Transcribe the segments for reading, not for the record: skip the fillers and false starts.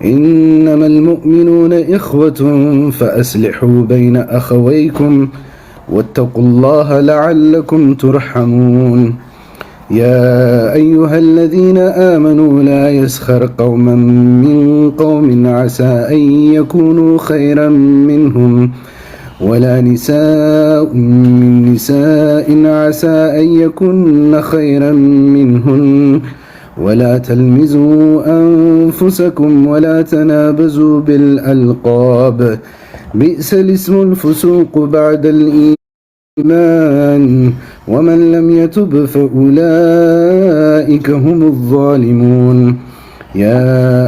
إنما المؤمنون إخوة فأصلحوا بين أخويكم واتقوا الله لعلكم ترحمون يا أيها الذين آمنوا لا يسخر قوم من قوم عسى أن يكونوا خيرا منهم ولا نساء من نساء عسى أن يكن خيرا منهن ولا تلمزوا أنفسكم ولا تنابزوا بالألقاب بئس الاسم الفسوق بعد الإيمان ومن لم يتب فأولئك هم الظالمون يا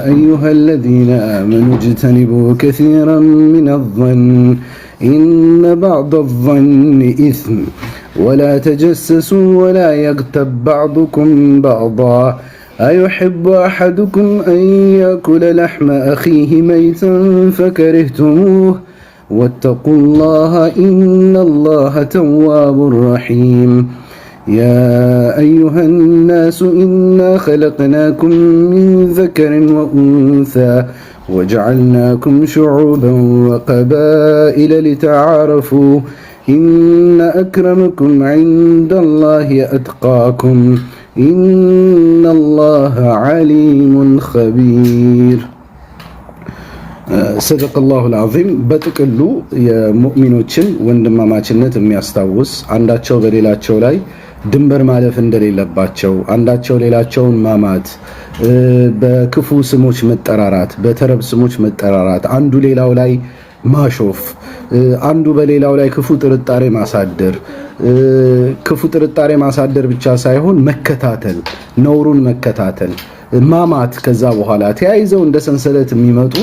أيها الذين آمنوا اجتنبوا كثيرا من الظن إن بعض الظن إثم ولا تجسسوا ولا يغتب بعضكم بعضا أيحب أحدكم أن يأكل لحم أخيه ميتا فكرهتموه واتقوا الله إن الله تواب رحيم يا أيها الناس إنا خلقناكم من ذكر وأنثى وجعلناكم شعوبا وقبائل لتعارفوا إن أكرمكم عند الله أتقاكم إن الله عليم خبير صدق الله العظيم በጥቅሉ የሙእሚኖችን ወንድማማችነት የሚያስታውስ አንዳቸው በሌላቸው ላይ ድንበር ማለፍ እንደሌለባቸው አንዳቸው ሌላቸውን ማማት በክፉ ስሞች መጠራራት በተረብ ስሞች መጠራራት አንዱ ሌላው ላይ ማሾፍ አንዱ በሌላው ላይ ክፉ ጥርጣሬ ማሳደር ብቻ ሳይሆን መከታተል ነውሩን መከታተል ማማት ከዛ በኋላ ተያይዘው እንደ ሰንሰለት የሚመጡ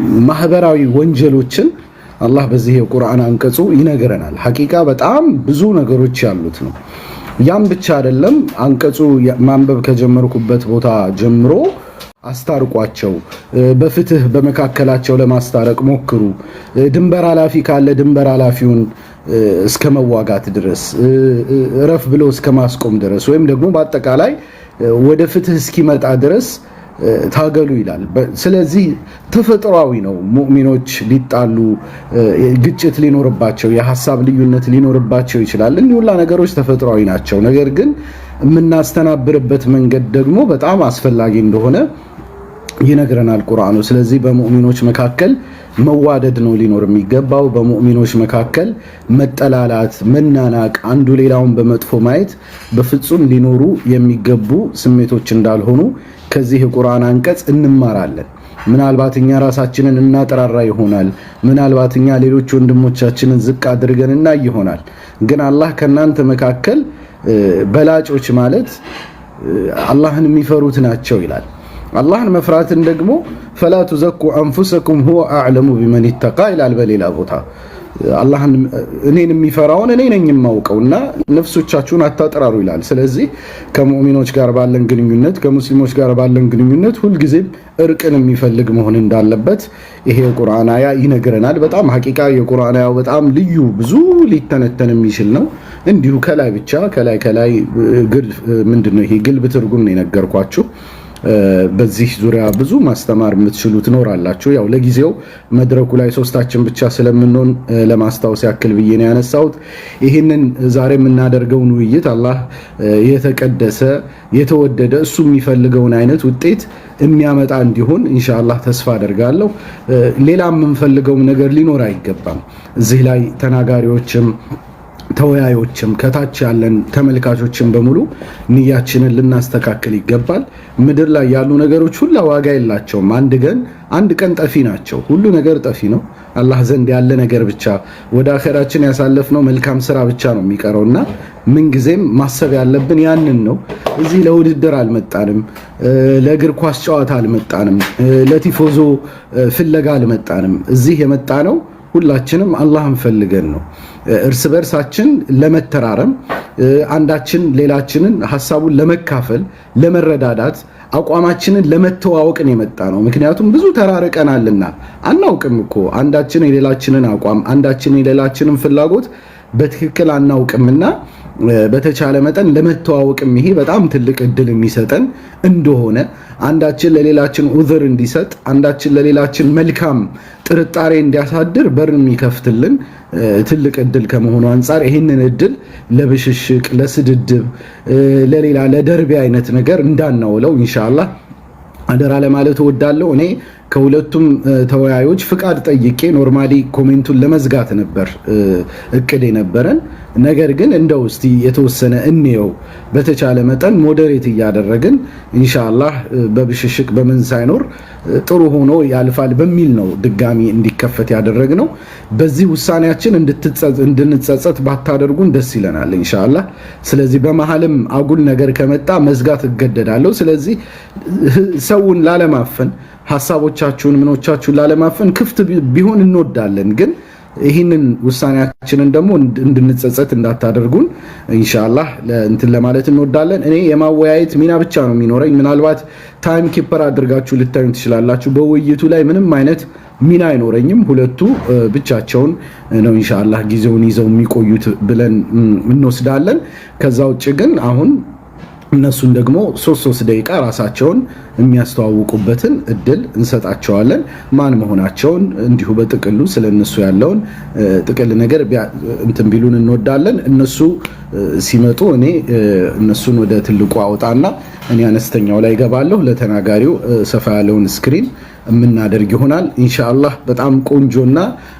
የማህበራዊ ወንጀሎችን አላህ በዚህ የቁርአን አንቀጹ ይነግረናል። ሐቂቃ በጣም ብዙ ነገሮች ያሉት ነው። ያም ብቻ አይደለም። አንቀጹ ማንበብ ከጀመርኩበት ቦታ ጀምሮ አስታርቋቸው፣ በፍትህ በመካከላቸው ለማስታረቅ ሞክሩ፣ ድንበር ኃላፊ ካለ ድንበር ኃላፊውን እስከ መዋጋት ድረስ ረፍ ብሎ እስከ ማስቆም ድረስ ወይም ደግሞ በአጠቃላይ ወደ ፍትህ እስኪመጣ ድረስ ታገሉ ይላል። ስለዚህ ተፈጥሯዊ ነው። ሙእሚኖች ሊጣሉ ግጭት ሊኖርባቸው የሐሳብ ልዩነት ሊኖርባቸው ይችላል። እነዚህ ሁሉ ነገሮች ተፈጥሯዊ ናቸው። ነገር ግን የምናስተናብርበት መንገድ ደግሞ በጣም አስፈላጊ እንደሆነ ይነግረናል ቁርአኑ። ስለዚህ በሙእሚኖች መካከል መዋደድ ነው ሊኖር የሚገባው። በሙእሚኖች መካከል መጠላላት፣ መናናቅ፣ አንዱ ሌላውን በመጥፎ ማየት በፍጹም ሊኖሩ የሚገቡ ስሜቶች እንዳልሆኑ ከዚህ የቁርአን አንቀጽ እንማራለን። ምናልባት እኛ ራሳችንን እናጠራራ ይሆናል። ምናልባት እኛ ሌሎች ወንድሞቻችንን ዝቅ አድርገን እናይ ይሆናል። ግን አላህ ከናንተ መካከል በላጮች ማለት አላህን የሚፈሩት ናቸው ይላል። አላህን መፍራትን ደግሞ ፈላ ተዘኩ አንፉሰኩም ሁወ አዕለሙ ቢመን ይተቃ ይላል በሌላ ቦታ። አላህን እኔን የሚፈራውን እኔ ነኝ የማውቀውና ነፍሶቻችሁን አታጠራሩ ይላል። ስለዚህ ከሙእሚኖች ጋር ባለን ግንኙነት ከሙስሊሞች ጋር ባለን ግንኙነት ሁልጊዜም እርቅን የሚፈልግ መሆን እንዳለበት ይሄ የቁርአን አያ ይነግረናል። በጣም ሐቂቃ የቁርአን አያው በጣም ልዩ ብዙ ሊተነተን የሚችል ነው። እንዲሁ ከላይ ብቻ ከላይ ምንድነው ይሄ ግልብ ትርጉም ነው የነገርኳችሁ። በዚህ ዙሪያ ብዙ ማስተማር የምትችሉ ትኖራላችሁ። ያው ለጊዜው መድረኩ ላይ ሶስታችን ብቻ ስለምንሆን ለማስታወስ ያክል ብዬ ነው ያነሳሁት። ይህንን ዛሬ የምናደርገውን ውይይት አላህ የተቀደሰ የተወደደ እሱ የሚፈልገውን አይነት ውጤት የሚያመጣ እንዲሆን ኢንሻአላህ ተስፋ አደርጋለሁ። ሌላ የምንፈልገው ነገር ሊኖር አይገባም። እዚህ ላይ ተናጋሪዎችም ተወያዮችም ከታች ያለን ተመልካቾችም በሙሉ ንያችንን ልናስተካክል ይገባል። ምድር ላይ ያሉ ነገሮች ሁሉ ዋጋ የላቸውም። አንድ ቀን ጠፊ ናቸው። ሁሉ ነገር ጠፊ ነው። አላህ ዘንድ ያለ ነገር ብቻ ወደ አኺራችን ያሳለፍነው መልካም ስራ ብቻ ነው የሚቀረውና ምንጊዜም ማሰብ ያለብን ያንን ነው። እዚህ ለውድድር አልመጣንም፣ ለእግር ኳስ ጨዋታ አልመጣንም፣ ለቲፎዞ ፍለጋ አልመጣንም። እዚህ የመጣነው ሁላችንም አላህን ፈልገን ነው። እርስ በርሳችን ለመተራረም አንዳችን ሌላችንን ሐሳቡን ለመካፈል ለመረዳዳት አቋማችንን ለመተዋወቅን የመጣ ነው። ምክንያቱም ብዙ ተራርቀናልና አናውቅም እኮ አንዳችን የሌላችንን አቋም አንዳችን የሌላችንን ፍላጎት በትክክል አናውቅምና በተቻለ መጠን ለመተዋወቅም ይሄ በጣም ትልቅ እድል የሚሰጠን እንደሆነ አንዳችን ለሌላችን ዑዝር እንዲሰጥ አንዳችን ለሌላችን መልካም ጥርጣሬ እንዲያሳድር በር የሚከፍትልን ትልቅ እድል ከመሆኑ አንፃር ይህንን እድል ለብሽሽቅ ለስድድብ ለሌላ ለደርቢ አይነት ነገር እንዳናውለው ኢንሻአላህ አደራ ለማለት እወዳለሁ። እኔ ከሁለቱም ተወያዮች ፍቃድ ጠይቄ ኖርማሊ ኮሜንቱን ለመዝጋት ነበር እቅድ የነበረን። ነገር ግን እንደው እስቲ የተወሰነ እንየው በተቻለ መጠን ሞዴሬት እያደረግን ኢንሻአላህ በብሽሽቅ በምን ሳይኖር ጥሩ ሆኖ ያልፋል በሚል ነው ድጋሚ እንዲከፈት ያደረግነው። በዚህ ውሳኔያችን እንድንጸጸት ባታደርጉን ደስ ይለናል ኢንሻአላህ። ስለዚህ በመሐልም አጉል ነገር ከመጣ መዝጋት እገደዳለሁ። ስለዚህ ሰውን ላለማፈን ሐሳቦቻችሁን ምኖቻችሁን ላለማፈን ክፍት ቢሆን እንወዳለን። ግን ይህንን ውሳኔያችንን ደግሞ እንድንጸጸት እንዳታደርጉን ኢንሻአላህ እንትን ለማለት እንወዳለን። እኔ የማወያየት ሚና ብቻ ነው የሚኖረኝ። ምናልባት ታይም ኪፐር አድርጋችሁ ልታዩን ትችላላችሁ። በውይይቱ ላይ ምንም አይነት ሚና አይኖረኝም። ሁለቱ ብቻቸውን ነው ኢንሻአላህ ጊዜውን ይዘው የሚቆዩት ብለን እንወስዳለን። ከዛ ውጭ ግን አሁን እነሱን ደግሞ 3 ደቂቃ ራሳቸውን የሚያስተዋውቁበትን እድል እንሰጣቸዋለን። ማን መሆናቸውን እንዲሁ በጥቅሉ ስለነሱ ያለውን ጥቅል ነገር እንትን ቢሉን እንወዳለን። እነሱ ሲመጡ እኔ እነሱን ወደ ትልቁ አውጣና እኔ አነስተኛው ላይ ገባለሁ። ለተናጋሪው ሰፋ ያለውን ስክሪን የምናደርግ ይሆናል ኢንሻአላህ። በጣም ቆንጆና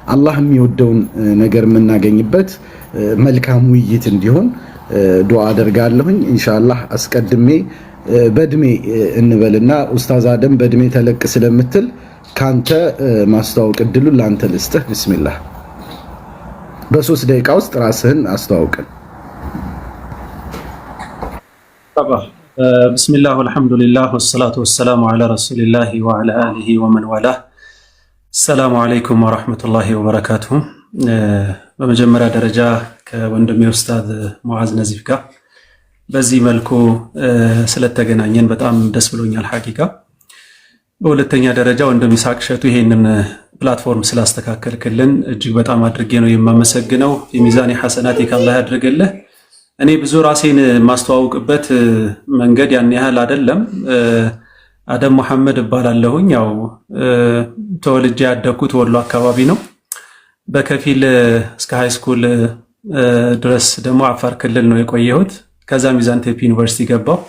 አላህ የሚወደውን ነገር የምናገኝበት መልካም ውይይት እንዲሆን ዱዓ አደርጋለሁኝ ኢንሻአላህ። አስቀድሜ በእድሜ እንበልና ኡስታዝ አደም በእድሜ ተለቅ ስለምትል ካንተ ማስተዋወቅ እድሉን ላንተ ልስጥህ። ቢስሚላህ በ3 ደቂቃ ውስጥ ራስህን አስተዋውቀን። ቢስሚላህ ወልሐምዱሊላህ ወሰላቱ ወሰላሙ ዐላ ረሱሊላህ ወዐላ አሊሂ ወመን ዋላህ። ሰላሙ አለይኩም ወራህመቱላሂ ወበረካቱሁ። በመጀመሪያ ደረጃ ከወንድሜ ኡስታዝ ሙዓዝ ነዚፍ ጋር በዚህ መልኩ ስለተገናኘን በጣም ደስ ብሎኛል ሐቂቃ። በሁለተኛ ደረጃ ወንድም ኢስሐቅ ሸቱ ይሄንን ፕላትፎርም ስላስተካከልክልን እጅግ በጣም አድርጌ ነው የማመሰግነው። የሚዛኔ ሐሰናት ከአላህ ያድርግልህ። እኔ ብዙ ራሴን ማስተዋወቅበት መንገድ ያን ያህል አይደለም። አደም መሐመድ እባላለሁኝ። ያው ተወልጄ ያደግኩት ወሎ አካባቢ ነው። በከፊል እስከ ሃይ ስኩል ድረስ ደግሞ አፋር ክልል ነው የቆየሁት። ከዛ ሚዛን ቴፒ ዩኒቨርሲቲ ገባሁ።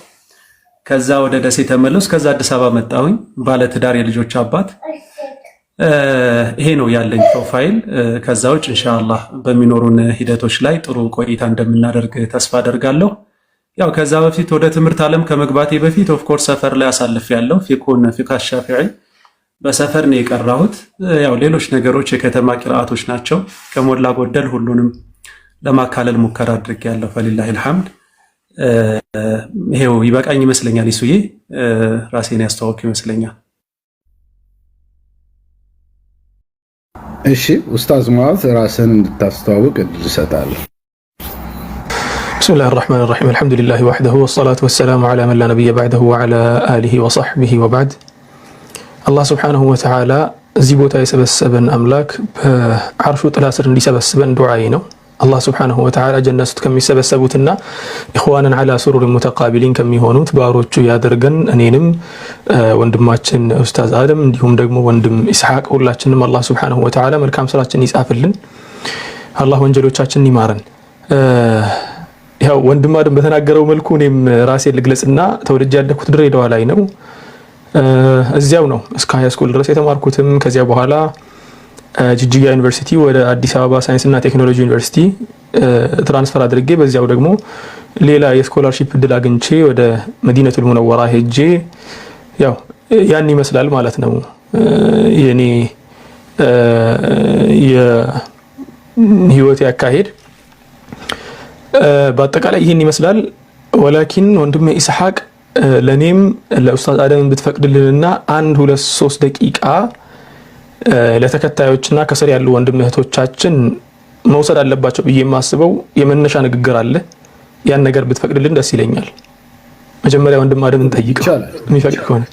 ከዛ ወደ ደሴ ተመለስኩ። ከዛ አዲስ አበባ መጣሁኝ። ባለ ትዳር የልጆች አባት። ይሄ ነው ያለኝ ፕሮፋይል። ከዛ ውጭ ኢንሻአላህ በሚኖሩን ሂደቶች ላይ ጥሩ ቆይታ እንደምናደርግ ተስፋ አደርጋለሁ። ያው ከዛ በፊት ወደ ትምህርት ዓለም ከመግባቴ በፊት ኦፍ ኮርስ ሰፈር ላይ አሳልፌያለሁ። ፊቅህ ሻፊዒ በሰፈር ነው የቀራሁት። ያው ሌሎች ነገሮች የከተማ ቂራአቶች ናቸው። ከሞላ ጎደል ሁሉንም ለማካለል ሙከራ አድርጌያለሁ። ፈሊላሂል ሐምድ። ይሄው ይበቃኝ ይመስለኛል። ይሱዬ ራሴን ያስተዋወቅ ይመስለኛል። እሺ ኡስታዝ ሙዓዝ ራስን እንድታስተዋውቅ እድል እሰጣለሁ። ብስሚላሂር ረህማኒር ረሂም አልሐምዱሊላሂ ወህደሁ ወሰላቱ ወሰላሙ ዐላ መን ላ ነቢየ በዕደሁ ወዐላ አሊሂ ወሰሕቢሂ ወበዕድ። አላህ ሱብሓነሁ ወተዓላ እዚህ ቦታ የሰበሰበን አምላክ በዐርሹ ጥላ ስር እንዲሰበስበን ዱዓዬ ነው። አላህ ሱብሓነሁ ወተዓላ ጀነት ውስጥ ከሚሰበሰቡትና ኢኽዋነን ዐላ ሱሩሪን ሙተቃቢሊን ከሚሆኑት ባሮቹ ያደርገን። እኔንም ወንድማችን ኡስታዝ አደም እንዲሁም ደግሞ ወንድም ኢስሐቅ ሁላችንም አላህ ሱብሓነሁ ወተዓላ መልካም ስራችን ይጻፍልን፣ አላህ ወንጀሎቻችንን ይማረን። ያው ወንድም አደም በተናገረው መልኩ እኔም ራሴን ልግለጽና ተወልጄ ያደግኩት ድሬዳዋ ላይ ነው። እዚያው ነው እስከ ሃይ ስኩል ድረስ የተማርኩትም። ከዚያ በኋላ ጅጅጋ ዩኒቨርሲቲ ወደ አዲስ አበባ ሳይንስና ቴክኖሎጂ ዩኒቨርሲቲ ትራንስፈር አድርጌ በዚያው ደግሞ ሌላ የስኮላርሺፕ እድል አግኝቼ ወደ መዲነቱል ሙነወራ ሄጄ ያው ያን ይመስላል ማለት ነው የኔ የህይወት ያካሄድ። በአጠቃላይ ይህን ይመስላል። ወላኪን ወንድሜ ኢስሐቅ ለኔም ለኡስታዝ አደም ብትፈቅድልንና 1-2-3 ደቂቃ ለተከታዮችና ከስር ያሉ ወንድም እህቶቻችን መውሰድ አለባቸው ብዬ የማስበው የመነሻ ንግግር አለ። ያን ነገር ብትፈቅድልን ደስ ይለኛል። መጀመሪያ ወንድም አደምን ጠይቀው የሚፈቅድ ከሆነ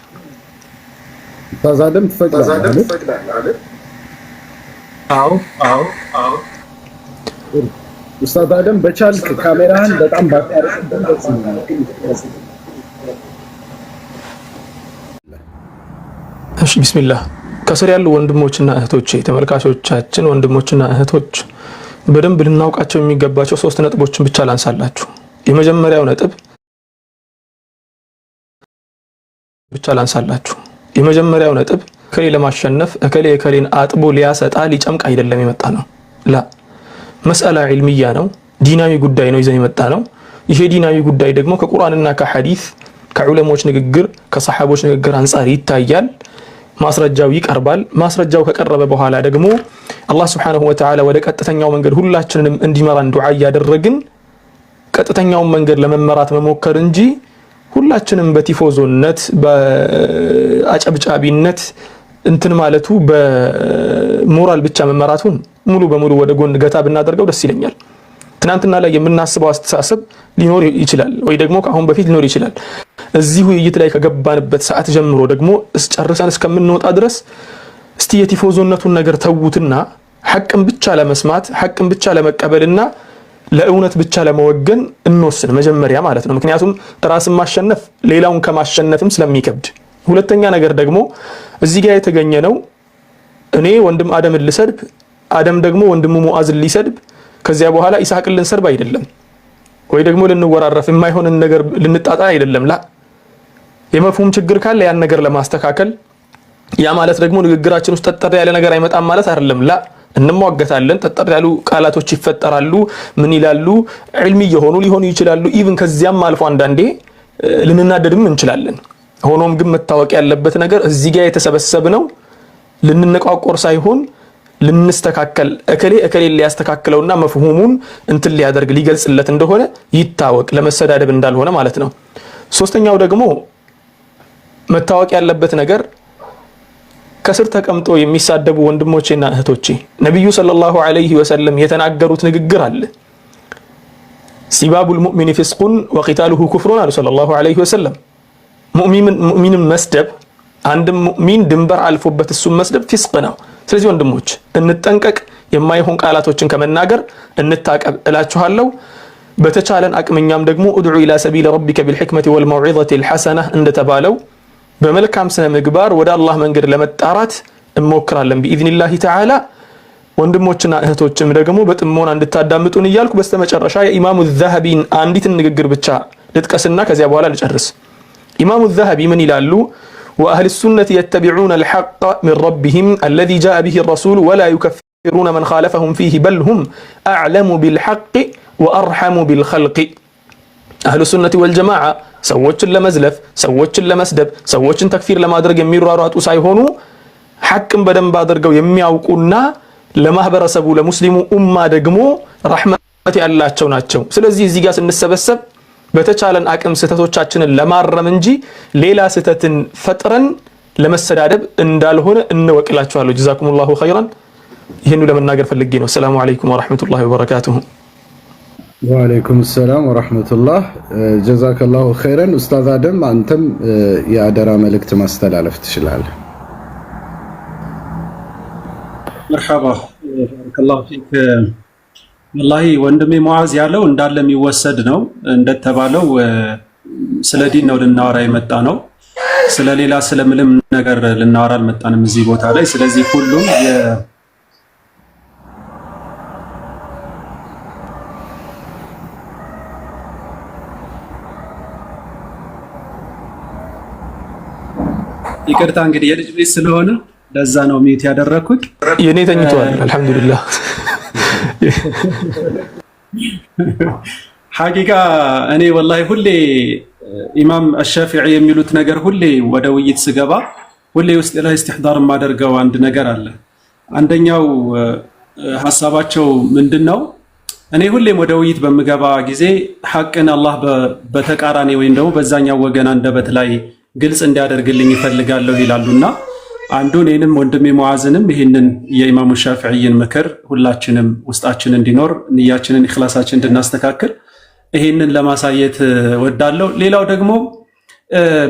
ኡስታዝ አደም ትፈቅዳለህ? አዎ። ኡስታዝ አደም በቻልክ ካሜራህን በጣም ባታረቅበት ደስ ይላል። እሺ ቢስሚላህ ከስር ያሉ ወንድሞችና እህቶቼ ተመልካቾቻችን ወንድሞችና እህቶች በደንብ ልናውቃቸው የሚገባቸው 3 ነጥቦችን ብቻ ላንሳላችሁ። የመጀመሪያው ነጥብ እከሌ ለማሸነፍ እከሌን አጥቦ ሊያሰጣ ሊጨምቅ አይደለም የመጣ ነው። ላ መስአላ ዒልሚያ ነው፣ ዲናዊ ጉዳይ ነው ይዘን የመጣ ነው። ይሄ ዲናዊ ጉዳይ ደግሞ ከቁርአንና ከሐዲስ ከዑለሞች ንግግር ከሰሐቦች ንግግር አንፃር ይታያል። ማስረጃው ይቀርባል። ማስረጃው ከቀረበ በኋላ ደግሞ አላህ Subhanahu Wa Ta'ala ወደ ቀጥተኛው መንገድ ሁላችንንም እንዲመራን ዱዓ ያደረግን ቀጥተኛውን መንገድ ለመመራት መሞከር እንጂ ሁላችንም በቲፎዞነት በአጨብጫቢነት እንትን ማለቱ በሞራል ብቻ መመራቱን ሙሉ በሙሉ ወደ ጎን ገታ ብናደርገው ደስ ይለኛል። ትናንትና ላይ የምናስበው አስተሳሰብ ሊኖር ይችላል ወይ ደግሞ ከአሁን በፊት ሊኖር ይችላል። እዚህ ውይይት ላይ ከገባንበት ሰዓት ጀምሮ ደግሞ ጨርሰን እስከምንወጣ ድረስ እስቲ የቲፎዞነቱን ነገር ተውትና ሐቅን ብቻ ለመስማት ሐቅን ብቻ ለመቀበልና ለእውነት ብቻ ለመወገን እንወስን መጀመሪያ ማለት ነው። ምክንያቱም ራስን ማሸነፍ ሌላውን ከማሸነፍም ስለሚከብድ። ሁለተኛ ነገር ደግሞ እዚህ ጋር የተገኘ ነው እኔ ወንድም አደምን ልሰድብ አደም ደግሞ ወንድሙ ሙአዝን ሊሰድብ ከዚያ በኋላ ኢስሐቅን ልንሰርብ አይደለም ወይ ደግሞ ልንወራረፍ የማይሆንን ነገር ልንጣጣ አይደለም። ላ የመፍሁም ችግር ካለ ያን ነገር ለማስተካከል ያ ማለት ደግሞ ንግግራችን ውስጥ ጠጠር ያለ ነገር አይመጣም ማለት አይደለም። ላ እንሟገታለን፣ ጠጠር ያሉ ቃላቶች ይፈጠራሉ፣ ምን ይላሉ ዒልሚ የሆኑ ሊሆኑ ይችላሉ። ኢቭን ከዚያም አልፎ አንዳንዴ ልንናደድም እንችላለን። ሆኖም ግን መታወቅ ያለበት ነገር እዚህ ጋር የተሰበሰብነው ልንነቋቆር ሳይሆን ልንስተካከል እከሌ ሊያስተካክለውና መፍሁሙን እንትን ሊያደርግ ሊገልጽለት እንደሆነ ይታወቅ፣ ለመሰዳደብ እንዳልሆነ ማለት ነው። ሶስተኛው ደግሞ መታወቅ ያለበት ነገር ከስር ተቀምጦ የሚሳደቡ ወንድሞቼና እህቶቼ ነብዩ ሰለላሁ ዐለይሂ ወሰለም የተናገሩት ንግግር አለ። ሲባቡል ሙእሚኒ ፊስቁን ወቂታሉሁ ኩፍሩን አሉ ሰለላሁ ዐለይሂ ወሰለም። ሙእሚንን መስደብ አንድም ሙእሚን ድንበር አልፎበት እሱን መስደብ ፊስቅ ነው። ስለዚህ ወንድሞች እንጠንቀቅ፣ የማይሆን ቃላቶችን ከመናገር እንታቀብ እላችኋለሁ። በተቻለን አቅምኛም ደግሞ ادعو الى سبيل ربك بالحكمه والموعظه الحسنه እንደተባለው በመልካም ስነ ምግባር ወደ አላህ መንገድ ለመጣራት እንሞክራለን باذن الله تعالى። ወንድሞችና እህቶችም ደግሞ በጥሞና እንድታዳምጡን እያልኩ በስተመጨረሻ የኢማሙ الذهبين አንዲት ንግግር ብቻ ልጥቀስና ከዚያ በኋላ ልጨርስ። ኢማሙ الذهبي ምን ይላሉ? وأهل السنة يتبعون الحق من ربهم الذي جاء به الرسول ولا يكفرون من خالفهم فيه بل هم أعلم بالحق وأرحم بالخلق. أهل السنة والجماعة سووችን ለመዝለፍ ሰዎችን ለመስደብ ሰዎችን ተክፊር ለማድረግ የሚሯሯጡ ሳይሆኑ ሐቅን በደንብ አድርገው የሚያውቁና ለማህበረሰቡ ለሙስሊሙ ኡማ ደግሞ ረህመት ያላቸው ናቸው። ስለዚህ እዚህ ጋር ስንሰበሰብ በተቻለን አቅም ስህተቶቻችንን ለማረም እንጂ ሌላ ስህተትን ፈጥረን ለመሰዳደብ እንዳልሆነ እንወቅላችኋለሁ። ጀዛኩሙላሁ ኸይራን። ይሄን ለመናገር ፈልጌ ነው። ሰላም አለይኩም ወራህመቱላሂ ወበረካቱሁ። ወአለይኩም ሰላም ወራህመቱላህ። ጀዛከላሁ ኸይራን። ኡስታዝ አደም አንተም የአደራ መልእክት ማስተላለፍ ትችላለህ። መርሐባ ባረከላሁ ፊክ። ወላሂ ወንድሜ ሙዓዝ ያለው እንዳለ የሚወሰድ ነው። እንደተባለው ስለ ዲን ነው ልናወራ የመጣ ነው። ስለሌላ ስለምንም ነገር ልናወራ አልመጣንም እዚህ ቦታ ላይ። ስለዚህ ሁሉም ይቅርታ እንግዲህ የልጅ ቤት ስለሆነ ለዛ ነው ሚት ያደረኩት። የኔ ተኝቷል አልহামዱሊላህ። ሐቂቃ እኔ ወላሂ ሁሌ ኢማም አሻፊዒ የሚሉት ነገር ሁሌ ወደ ውይይት ስገባ ሁሌ ውስጥ ላይ ኢስቲህዳር ማደርገው አንድ ነገር አለ። አንደኛው ሐሳባቸው ምንድነው? እኔ ሁሌም ወደ ውይይት በምገባ ጊዜ ሐቅን አላህ በተቃራኒ ወይም ደግሞ በዛኛው ወገን አንደበት ላይ ግልጽ እንዲያደርግልኝ ይፈልጋለሁ ይላሉና አንዱን እኔንም ወንድሜ ሙዓዝንም ይሄንን የኢማሙ ሻፊዒን ምክር ሁላችንም ውስጣችን እንዲኖር ንያችንን ኢኽላሳችን እንድናስተካክል ይሄንን ለማሳየት ወዳለው። ሌላው ደግሞ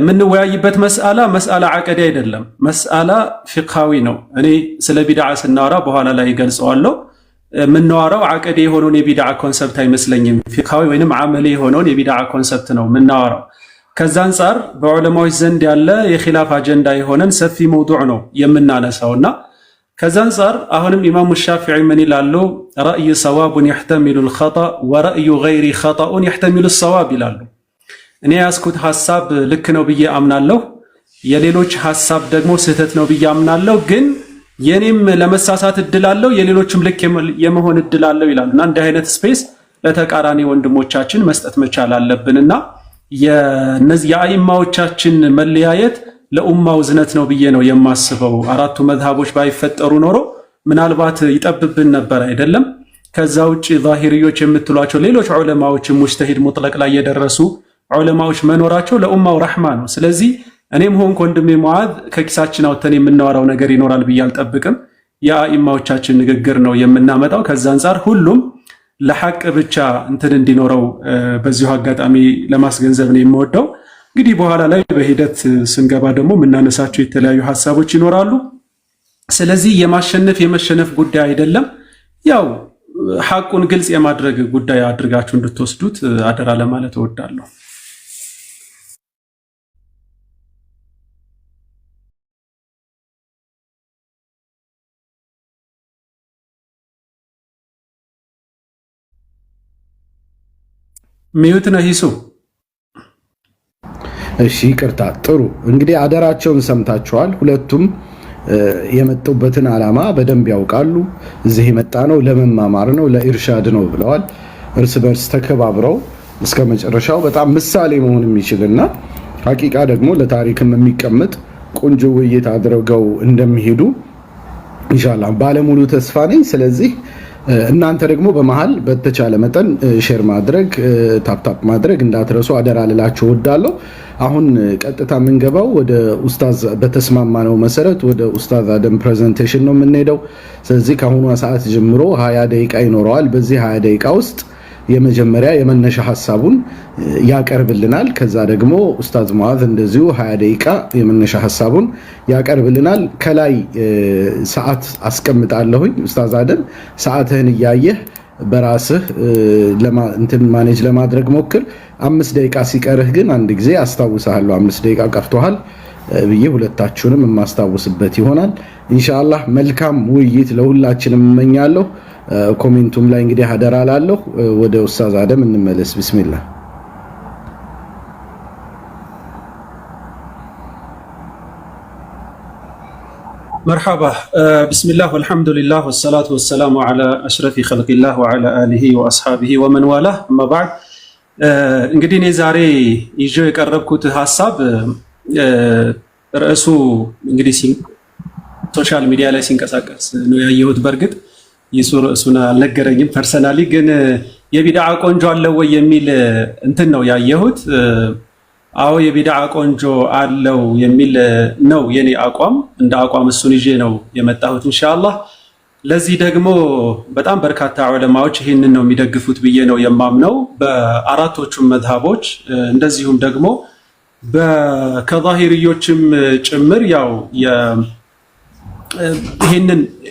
ምንወያይበት መስአላ አቀዲ አይደለም፣ መስአላ ፊቅሃዊ ነው። እኔ ስለ ቢድዓ ስናወራ በኋላ ላይ ገልጸዋለሁ። ምናወራው አቀዲ የሆነውን የቢድዓ ኮንሰፕት አይመስለኝም። ፊቅሃዊ ወይንም አመሊ የሆነውን የቢድዓ ኮንሰፕት ነው ምናወራው። ከዛ አንፃር በዑለማዎች ዘንድ ያለ የኺላፍ አጀንዳ የሆነን ሰፊ መውዱዕ ነው የምናነሳውና ከዛ አንፃር አሁንም ኢማሙ ሻፊዒ ምን ይላሉ? ረእዩ ሰዋቡን يحتمل الخطأ ورأي غير خطأ يحتمل الصواب ይላሉ። እኔ ያስኩት ሐሳብ ልክ ነው ብዬ አምናለሁ፣ የሌሎች ሐሳብ ደግሞ ስህተት ነው ብዬ አምናለሁ፣ ግን የኔም ለመሳሳት እድል አለው የሌሎችም ልክ የመሆን እድል አለው ይላሉና እንዲህ አይነት ስፔስ ለተቃራኒ ወንድሞቻችን መስጠት መቻል አለብንና የነዚህ የአኢማዎቻችን መለያየት ለኡማው ዝነት ነው ብዬ ነው የማስበው። አራቱ መዝሃቦች ባይፈጠሩ ኖሮ ምናልባት ይጠብብን ነበር አይደለም። ከዛ ውጪ ዛሂሪዮች የምትሏቸው ሌሎች ዑለማዎች ሙጅተሂድ ሙጥለቅ ላይ የደረሱ ዑለማዎች መኖራቸው ለኡማው ረሕማ ነው። ስለዚህ እኔም ሆንኩ ወንድሜ ሙዓዝ ከኪሳችን አውጥተን የምናወራው ነገር ይኖራል ብዬ አልጠብቅም። የአኢማዎቻችን ንግግር ነው የምናመጣው። ከዛ አንፃር ሁሉም ለሐቅ ብቻ እንትን እንዲኖረው በዚሁ አጋጣሚ ለማስገንዘብ ነው የምወደው። እንግዲህ በኋላ ላይ በሂደት ስንገባ ደግሞ የምናነሳቸው የተለያዩ ሐሳቦች ይኖራሉ። ስለዚህ የማሸነፍ የመሸነፍ ጉዳይ አይደለም፣ ያው ሐቁን ግልጽ የማድረግ ጉዳይ አድርጋችሁ እንድትወስዱት አደራ ለማለት እወዳለሁ። ሚዩት ነህ ይሱ። እሺ ይቅርታ። ጥሩ እንግዲህ አደራቸውን ሰምታችኋል። ሁለቱም የመጡበትን ዓላማ በደንብ ያውቃሉ። እዚህ የመጣ ነው ለመማማር ነው ለኢርሻድ ነው ብለዋል። እርስ በርስ ተከባብረው እስከ መጨረሻው በጣም ምሳሌ መሆን የሚችልና ሐቂቃ ደግሞ ለታሪክም የሚቀመጥ ቆንጆ ውይይት አድርገው እንደሚሄዱ ኢንሻአላህ ባለሙሉ ተስፋ ነኝ። ስለዚህ እናንተ ደግሞ በመሃል በተቻለ መጠን ሼር ማድረግ ታፕታፕ ማድረግ እንዳትረሱ አደራ ልላችሁ እወዳለሁ። አሁን ቀጥታ የምንገባው ወደ ኡስታዝ በተስማማነው መሰረት ወደ ኡስታዝ አደም ፕሬዘንቴሽን ነው የምንሄደው። ስለዚህ ከአሁኗ ሰዓት ጀምሮ 20 ደቂቃ ይኖረዋል። በዚህ 20 ደቂቃ ውስጥ የመጀመሪያ የመነሻ ሐሳቡን ያቀርብልናል። ከዛ ደግሞ ኡስታዝ ሙዓዝ እንደዚሁ 20 ደቂቃ የመነሻ ሐሳቡን ያቀርብልናል። ከላይ ሰዓት አስቀምጣለሁኝ። ኡስታዝ አደም ሰዓትህን እያየህ በራስህ እንትን ማኔጅ ለማድረግ ሞክር። 5 ደቂቃ ሲቀርህ ግን አንድ ጊዜ አስታውሳለሁ 5 ደቂቃ ቀርቶሃል ብዬ ሁለታችሁንም የማስታውስበት ይሆናል። ኢንሻአላህ መልካም ውይይት ለሁላችንም እመኛለሁ። ኮሜንቱም ላይ እንግዲህ አደራ ላለሁ። ወደ ኡስታዝ አደም እንመለስ። ቢስሚላህ መርሐባ ቢስሚላህ ወልሐምዱሊላህ ወሰላቱ ወሰላሙ ዐላ አሽረፊ ኸልቂላህ ወዐላ አሊሂ ወአስሐቢሂ ወመን ዋላህ አማ በዕድ። እንግዲህ እኔ ዛሬ ይዤው የቀረብኩት ሐሳብ ርዕሱ እንግዲህ ሶሻል ሚዲያ ላይ ሲንቀሳቀስ ነው ያየሁት። በእርግጥ ይሱ ርዕሱን አልነገረኝም። ፐርሰናሊ ግን የቢድዓ ቆንጆ አለው ወይ የሚል እንትን ነው ያየሁት። አዎ የቢድዓ ቆንጆ አለው የሚል ነው የኔ አቋም። እንደ አቋም እሱን ይዤ ነው የመጣሁት ኢንሻአላህ። ለዚህ ደግሞ በጣም በርካታ ዑለማዎች ይህንን ነው የሚደግፉት ብዬ ነው የማምነው፣ በአራቶቹም መዝሃቦች እንደዚሁም ደግሞ ከዛሂሪዮችም ጭምር ያው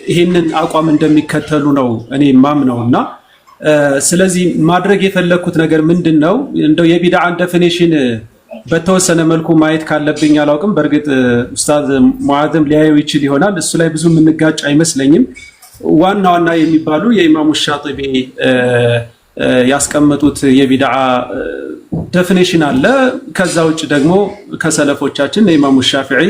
ይህንን አቋም እንደሚከተሉ ነው እኔ ማምነውና ስለዚህ ማድረግ የፈለኩት ነገር ምንድነው እንደው የቢድዓን ዴፊኒሽን በተወሰነ መልኩ ማየት ካለብኝ አላውቅም። በእርግጥ ኡስታዝ ሙዓዝም ሊያየው ይችል ይሆናል። እሱ ላይ ብዙ የምንጋጭ አይመስለኝም። ዋና ዋና የሚባሉ የኢማሙ ሻጢቢ ያስቀመጡት የቢድዓ ዴፊኒሽን አለ። ከዛ ውጭ ደግሞ ከሰለፎቻችን የኢማሙ ሻፊዒ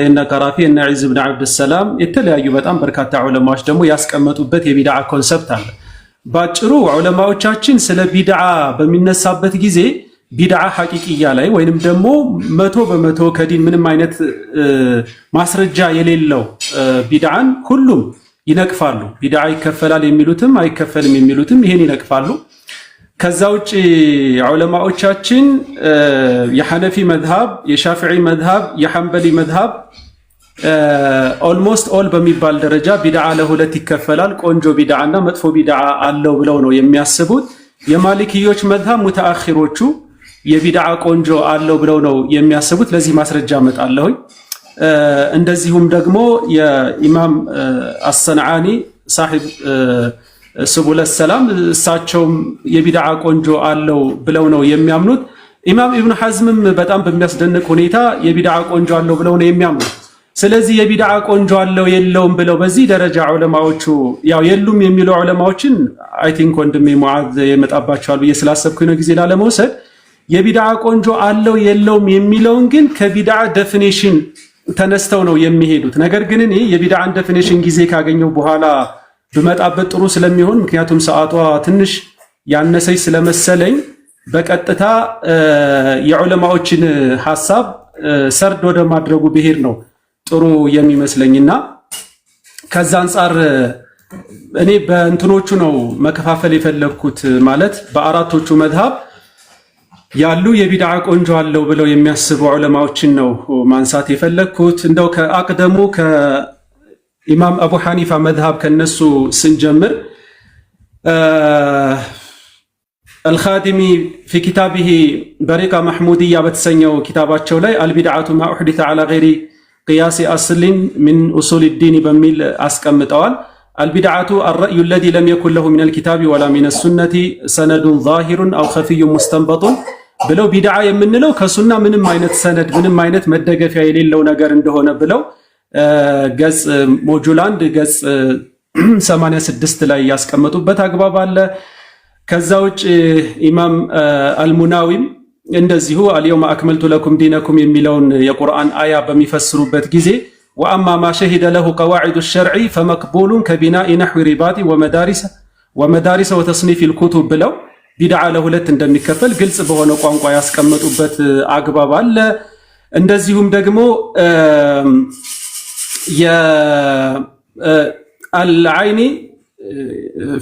እና ቀራፊ እና ዒዝ ብን አብድሰላም የተለያዩ በጣም በርካታ ዑለማዎች ደግሞ ያስቀመጡበት የቢድዓ ኮንሰፕት አለ። ባጭሩ ዑለማዎቻችን ስለ ቢድዓ በሚነሳበት ጊዜ ቢድዓ ሐቂቂያ ላይ ወይንም ደግሞ 100% ከዲን ምንም አይነት ማስረጃ የሌለው ቢድዓን ሁሉም ይነቅፋሉ። ቢድዓ ይከፈላል የሚሉትም አይከፈልም የሚሉትም ይሄን ይነቅፋሉ። ከዛ ውጭ ዑለማዎቻችን የሐነፊ መዝሃብ፣ የሻፊዒ መዝሃብ፣ የሐንበሊ መዝሃብ ኦልሞስት ኦል በሚባል ደረጃ ቢድዓ ለሁለት ይከፈላል፣ ቆንጆ ቢድዓና መጥፎ ቢድዓ አለው ብለው ነው የሚያስቡት። የማሊክዮች መዝሃብ ሙተአኺሮቹ የቢድዓ ቆንጆ አለው ብለው ነው የሚያስቡት። ለዚህ ማስረጃ አመጣለሁኝ። እንደዚሁም ደግሞ የኢማም አሰንዓኒ ሳሒብ ሱቡለ ሰላም እሳቸውም የቢድዓ ቆንጆ አለው ብለው ነው የሚያምኑት። ኢማም ኢብኑ ሐዝምም በጣም በሚያስደንቅ ሁኔታ የቢድዓ ቆንጆ አለው ብለው ነው የሚያምኑ። ስለዚህ የቢድዓ ቆንጆ አለው የለውም ብለው በዚህ ደረጃ ዑለማዎቹ ያው የሉም የሚሉ ዑለማዎችን አይ ቲንክ ወንድሜ ሙዓዝ የመጣባቸዋል ብዬ ስላሰብኩኝ ነው ጊዜ ላለመውሰድ። የቢድዓ ቆንጆ አለው የለውም የሚለውን ግን ከቢድዓ ዴፊኒሽን ተነስተው ነው የሚሄዱት። ነገር ግን እኔ የቢድዓን ዴፊኒሽን ጊዜ ካገኘው በኋላ ብመጣበት ጥሩ ስለሚሆን ምክንያቱም ሰዓቷ ትንሽ ያነሰች ስለመሰለኝ በቀጥታ የዑለማዎችን ሐሳብ ሰርድ ወደ ማድረጉ ብሄድ ነው ጥሩ የሚመስለኝና ከዛ አንፃር እኔ በእንትኖቹ ነው መከፋፈል የፈለኩት ማለት በአራቶቹ መዝሐብ ያሉ የቢድዓ ቆንጆ አለው ብለው የሚያስቡ ዑለማዎችን ነው ማንሳት የፈለኩት። እንደው ከአቅደሙ ከኢማም አቡ ሐኒፋ መዝሐብ ከነሱ ስንጀምር አልኻዲሚ ፊ ኪታቢሂ በሪቃ መሕሙድያ በተሰኘው ኪታባቸው ላይ አልቢድዓቱ ማ ኡሕዲተ ዐላ ገይሪ ቅያሲ አስሊን ሚን ኡሱል ዲን በሚል አስቀምጠዋል። አልቢድዓቱ አልረእዩ አለዚ ለም የኩን ለሁ ሚነል ኪታቢ ወላ ሚነ ሱነቲ ሰነዱን ዛሂሩን አው ኸፊዩን ሙስተንበጡን ብለው ቢድዓ የምንለው ከሱና ምንም አይነት ሰነድ ምንም አይነት መደገፊያ የሌለው ነገር እንደሆነ ብለው ገጽ ሞጁል 1 ገጽ 86 ላይ ያስቀመጡበት አግባብ አለ። ከዛ ውጭ ኢማም አልሙናዊም እንደዚሁ አልየውመ አክመልቱ ለኩም ዲነኩም የሚለውን የቁርአን አያ በሚፈስሩበት ጊዜ ወአማ ማ ሸሂደ ለሁ ቀዋዒዱ ሸርዒ ፈመቅቡሉን ከቢናኢ ነሕዊ ሪባጢ ወመዳሪሰ ወተስኒፊ ልኩቱብ ብለው ቢድዓ ለሁለት እንደሚከፈል ግልጽ በሆነ ቋንቋ ያስቀመጡበት አግባብ አለ። እንደዚሁም ደግሞ የአልዓይኒ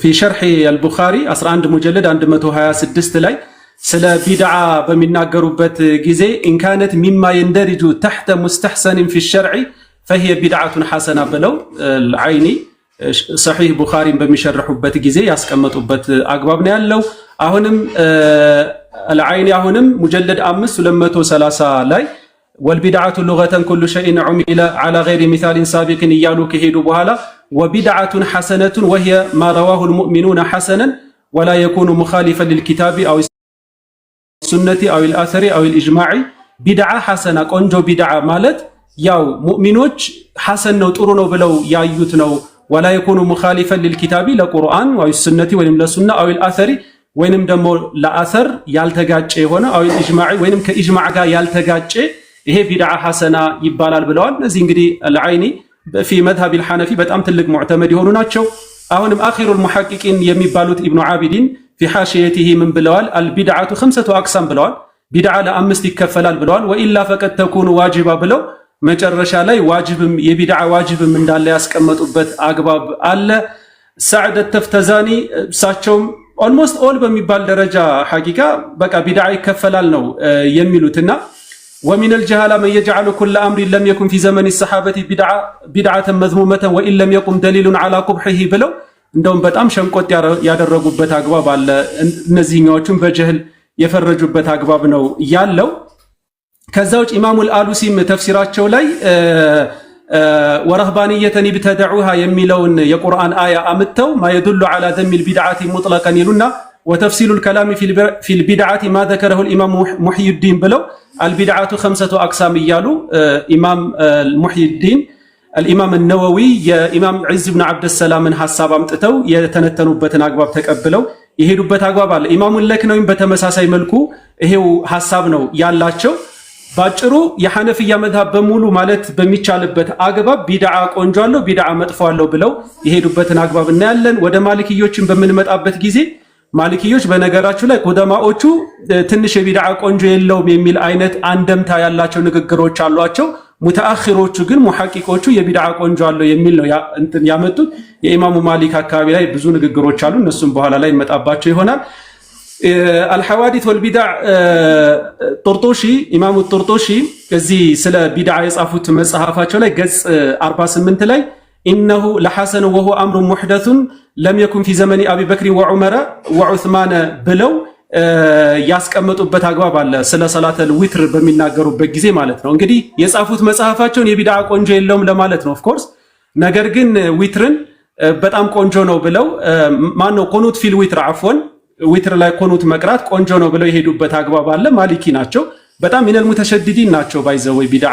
ፊ ሸርሒ አልቡኻሪ 11 ሙጀለድ 126 ላይ ስለ ቢድዓ በሚናገሩበት ጊዜ ኢንካነት ሚማ የንደሪጁ ተሕተ ሙስተሕሰንን ፊ ሸርዒ ፈሂየ ቢድዓቱን ሐሰና ብለው አልዓይኒ ሰሒህ ቡኻሪን በሚሸርሑበት ጊዜ ያስቀመጡበት አግባብ ነው ያለው። አሁንም አልዓይኒ አሁንም ሙጀለድ 5 230 ላይ ወልቢድዓቱ ሉገተን ኩሉ ሸይን ዑሚለ ዐላ ገይሪ ሚሳሊን ሳቢቅን እያሉ ከሄዱ በኋላ ወቢድዓቱን ሐሰነቱን ወሂየ ማ ረዋሁ ልሙእሚኑነ ሐሰነን ወላ የኩኑ ሙኻሊፈን ልልኪታቢ አው ሱነቲ አው ልአሰሪ አው ልእጅማዒ ቢድዓ ሐሰና ቆንጆ ቢድዓ ማለት ያው ሙእሚኖች ሐሰን ነው ጥሩ ነው ብለው ያዩት ነው። ወላ የኩኑ ሙኻሊፈን ልልኪታቢ ለቁርአን አው ሱነቲ ወይም ለሱና አው ልአሰሪ ወይንም ደግሞ ለአሰር ያልተጋጨ የሆነ አው ልእጅማዒ ወይንም ከኢጅማዕ ጋር ያልተጋጨ ይሄ ቢድዓ ሐሰና ይባላል ብለዋል። እዚህ እንግዲህ አልዓይኒ ፊ መዝሀብ አልሐነፊ በጣም ትልቅ ሙዕተመድ የሆኑ ናቸው። አሁንም አኺሩል ሙሐቂቂን የሚባሉት ኢብኑ ዓቢዲን ፊ ሐሺየቲሂ ምን ብለዋል? አልቢድዓቱ ኸምሰቱ አቅሳም ብለዋል። ቢድዓ ለአምስት ይከፈላል ብለዋል። ወኢላ ፈቀድ ተኩኑ ዋጅባ ብለው መጨረሻ ላይ ዋጅብም የቢድዓ ዋጅብም እንዳለ ያስቀመጡበት አግባብ አለ። ሰዕድ ተፍተዛኒ እሳቸውም ኦልሞስት ኦል በሚባል ደረጃ ሐቂቃ በቃ ቢድዓ ይከፈላል ነው የሚሉትና ومن الجهالة من يجعل كل أمر لم يكن في زمن الصحابة بدعة مذمومة وإن لم يقم دليل على قبحه ብለው እንደውም በጣም ሸንቆጥ ያደረጉበት አግባብ አለ። እነዚህኛዎቹም በጀህል የፈረጁበት አግባብ ነው ያለው። ከዛ ውጭ ኢማሙል አሉሲም ተፍሲራቸው ላይ ወረህባንየተን ኢብተደዑሃ የሚለውን የቁርአን አያ አምጥተው ማ የዱሉ ዐላ ዘሚል ቢድዓቲ ሙጥለቀን ይሉና ወተፍሲሉል ከላሚ ፊል ቢድዓቲ ማ ዘከረሁ ኢማም ሙሕይዲን ብለው አልቢድዓቱ ኸምሰቱ አቅሳም እያሉ ኢማም ሙሕይዲን አልኢማም ነወዊ የኢማም ዒዝ ብን ዓብደሰላምን ሐሳብ አምጥተው የተነተኑበትን አግባብ ተቀብለው የሄዱበት አግባብ አለ። ኢማሙን ለክነዊም በተመሳሳይ መልኩ ይሄው ሐሳብ ነው ያላቸው። ባጭሩ የሐነፍያ መዝሀብ በሙሉ ማለት በሚቻልበት አግባብ ቢድዓ ቆንጆ አለው ቢድዓ መጥፎ አለው ብለው የሄዱበትን አግባብ እናያለን። ወደ ማሊክዮችን በምንመጣበት ጊዜ ማሊክዮች በነገራችሁ ላይ ቁደማዎቹ ትንሽ የቢድዓ ቆንጆ የለውም የሚል አይነት አንደምታ ያላቸው ንግግሮች አሏቸው። ሙተአኺሮቹ ግን ሙሐቂቆቹ የቢድዓ ቆንጆ አለው የሚል ነው ያመጡት። የኢማሙ ማሊክ አካባቢ ላይ ብዙ ንግግሮች አሉ። እነሱም በኋላ ላይ መጣባቸው ይሆናል። አልሐዋዲት ወልቢድዕ ጦርጦሺ ኢማሙ ጦርጦሺ እዚህ ስለ ቢድዓ የጻፉት መጽሐፋቸው ላይ ገጽ 48 ላይ ኢነሁ ለሐሰን ወሁ አምሩ ሙሕደቱን ለም የኩን ፊ ዘመኒ አቢ በክሪ ወዑመረ ወዑስማነ ብለው ያስቀመጡበት አግባብ አለ። ስለ ሰላተል ዊትር በሚናገሩበት ጊዜ ማለት ነው። እንግዲህ የጻፉት መጽሐፋቸውን የቢድዓ ቆንጆ የለውም ለማለት ነው ኦፍኮርስ። ነገር ግን ዊትርን በጣም ቆንጆ ነው ብለው ማነው ቁኑት ፊል ዊትር አፍወን ዊትር ላይ ቁኑት መቅራት ቆንጆ ነው ብለው የሄዱበት አግባብ አለ። ማሊኪ ናቸው። በጣም ሚነል ሙተሸዲዲን ናቸው። ባይዘወይ ቢድዓ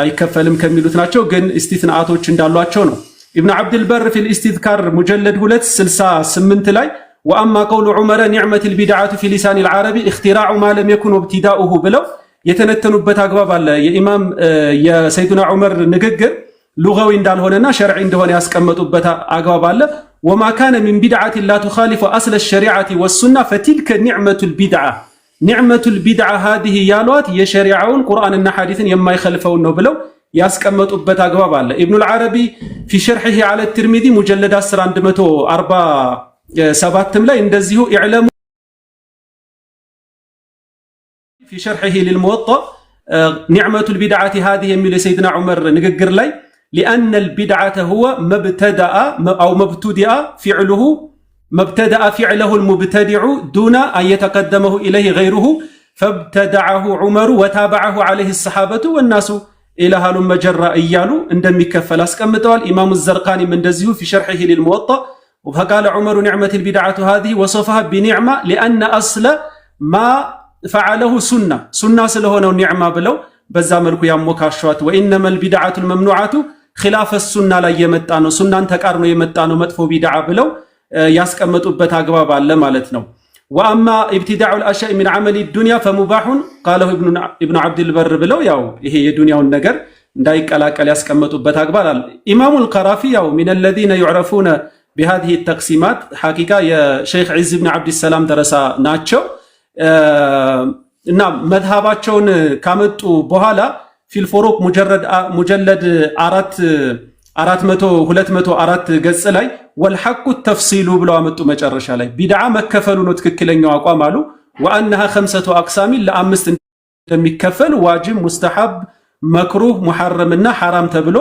አይከፈልም ከሚሉት ናቸው። ግን ኢስቲትናአቶች እንዳሏቸው ነው። ኢብኑ አብዱል በር ፊል ኢስቲዝካር ሙጀለድ 268 ላይ ወአማ ቀውሉ ዑመር ኒዕመቱል ቢድዓቱ ፊ ሊሳኒል ዓረቢ ኢኽቲራዑ ማ ለም የኩን ወብቲዳኡሁ ብለው የተነተኑበት አግባብ አለ። የኢማም የሰይዱና ዑመር ንግግር ሉጋዊ እንዳልሆነና ሸርዒ እንደሆነ ያስቀመጡበት አግባብ አለ። ወማ ካነ ሚን ቢድዓት ላ ቱኻሊፉ አስለ ሸሪዓቲ ወሱና ፈቲልከ ኒዕመቱል ቢድዓ ኒዕመቱል ቢድዓ ሃዚህ ያሏት የሸሪዓውን ቁርአንና ሐዲስን የማይኸልፈውን ነው ብለው ያስቀመጡበት አግባብ አለ። ኢብኑል ዓረቢ ፊ ሸርሒሂ ዐለ ትርሚዚ ሙጀለድ 10 147 ላይ እንደዚሁ ኢዕለሙ ፊ ሸርሒሂ ሊልሙወጣ ኒዕመቱል ቢድዓቲ ሃዚህ የሚለው የሰይድና ዑመር ንግግር ላይ لأن البدعة هو مبتدأ فعله المبتدع دون أن يتقدمه إليه غيره فابتدعه عمر وتابعه عليه الصحابة والناس إلى هل مجرى إيالو عندما يكفل أسكمتوال إمام الزرقاني من دزيه في شرحه للموطأ فقال عمر نعمة البدعة هذه وصفها بنعمة لأن أصل ما فعله سنة سلهون النعمة بلو بزامركو يا مكاشوات وإنما البدعة الممنوعة خلاف السنة لا يمتانو سنة تكارنو يمتانو مدفو بدعة بلو ያስቀመጡበት አግባብ አለ ማለት ነው። ወአማ ኢብቲዳዑ الاشياء من عمل الدنيا فمباح قاله ابن عبد البر ብለው ያው ይሄ የዱንያውን ነገር እንዳይቀላቀል ያስቀመጡበት አግባብ አለ። ኢማሙ القرافي ያው من الذين يعرفون بهذه التقسيمات حقيقة የሼክ ዒዝ ኢብኑ አብዱሰላም ደረሳ ናቸው እና መዝሃባቸውን ካመጡ በኋላ ፊል ፉሩቅ ሙጀለድ 204 ገጽ ላይ ወልሐቁ ተፍሲሉ ብለው አመጡ። መጨረሻ ላይ ቢድዓ መከፈሉ ነው ትክክለኛው አቋም አሉ። ወአንሃ ኸምሰቱ አቅሳሚን ለአምስት እንደሚከፈል ዋጅብ፣ ሙስተሐብ፣ መክሩህ፣ ሙሐረምና ሐራም ተብሎ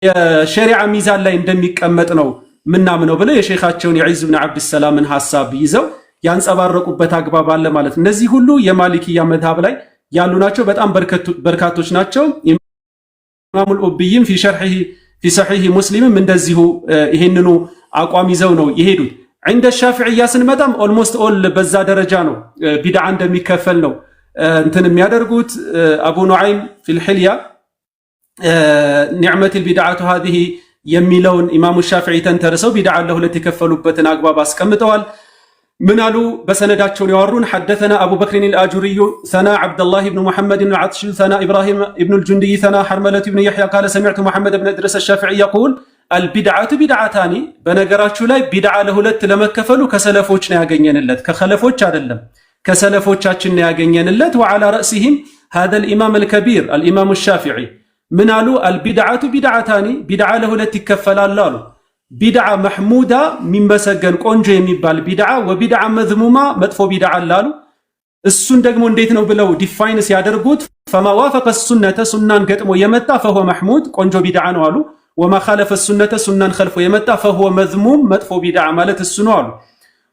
የሸሪዓ ሚዛን ላይ እንደሚቀመጥ ነው ምናምነው ብለው የሼኻቸውን የዒዝ ኢብኑ አብዱሰላምን ሐሳብ ይዘው ያንጸባረቁበት አግባብ አለ ማለት። እነዚህ ሁሉ የማሊኪያ መዝሃብ ላይ ያሉ ናቸው። በጣም በርካቶች ናቸው። ኢማሙል ኡብይም ፊ ሰሒህ ሙስሊምም እንደዚሁ ይሄንኑ አቋም ይዘው ነው የሄዱት። عند الشافعية ስንመጣም ኦልሞስት ኦል በዛ ደረጃ ነው ቢድዓ እንደሚከፈል ነው እንትን የሚያደርጉት። አቡ ኑዓይም ፊል ሒልያ ኒዕመቱል ቢድዓቱ ሃዚህ የሚለውን ኢማሙ ሻፊዒ ተንተርሰው ቢድዓ ለሁለት የከፈሉበትን አግባብ አስቀምጠዋል። من قالوا بسنداتهم يورون حدثنا أبو بكر الآجري ثنا عبد الله بن محمد بن العطش ثنا إبراهيم بن الجندي ثنا حرملة بن يحيى قال سمعت محمد بن إدريس الشافعي يقول البدعة بدعتان بنقراتشو لاي بدعة لهلت لما كفلوا كسلفوچنا ያገኘንለት ከخلفوچ አይደለም ከሰለፎቻችን ያገኘንለት وعلى رأسهم هذا الإمام الكبير الإمام الشافعي من قالوا البدعة بدعتان بدعة لهلت ይከፈላል አሉ። ቢድዓ መሕሙዳ ሚንበሰገን ቆንጆ የሚባል ቢድዓ ወቢድዓ መዝሙማ መጥፎ ቢድዓ አላሉ። እሱን ደግሞ እንዴት ነው ብለው ዲፋይን ሲያደርጉት ፈማ ዋፈቀ ሱነተ ሱናን ገጥሞ የመጣ ፈሆ መሕሙድ ቆንጆ ቢድዓ ነው አሉ። ወማ ኻለፈ ሱነተ ሱናን ኸልፎ የመጣ ፈሆ መዝሙም መጥፎ ቢድዓ ማለት እሱ ነው አሉ።